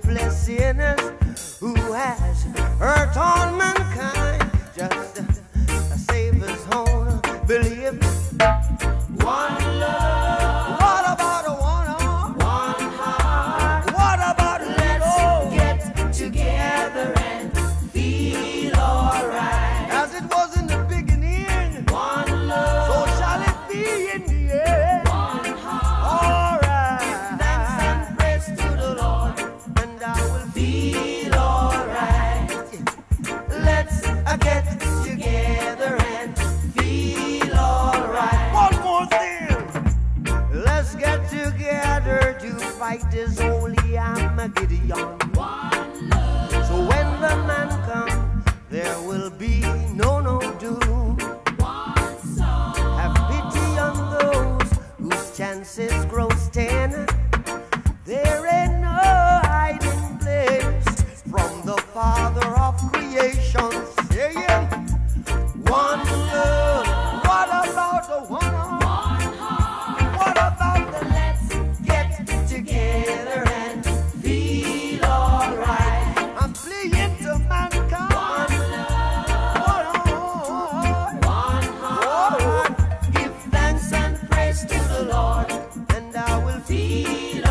hopeless sinners who has hurt all mankind. Just a Savior's own believe. One love. What about a one arm? One heart. What about let's get together and feel alright. As it was in the beginning. One love. So shall it be in the end. One heart. Alright. Give thanks and praise to the Lord, and I will feel alright. Let's get together and feel alright. One more thing. Let's get together to fight this holy Armageddon. One love. So when the man comes, there will be no doom. One soul. Have pity on those whose chances grow thin. There ain't no hiding place from the Father of creation. Saying, one love. What about the one arm? One heart. What about the let's get together and feel alright? I'm fleeing to mankind. One love. One heart. Give thanks and praise to the Lord, and I will feel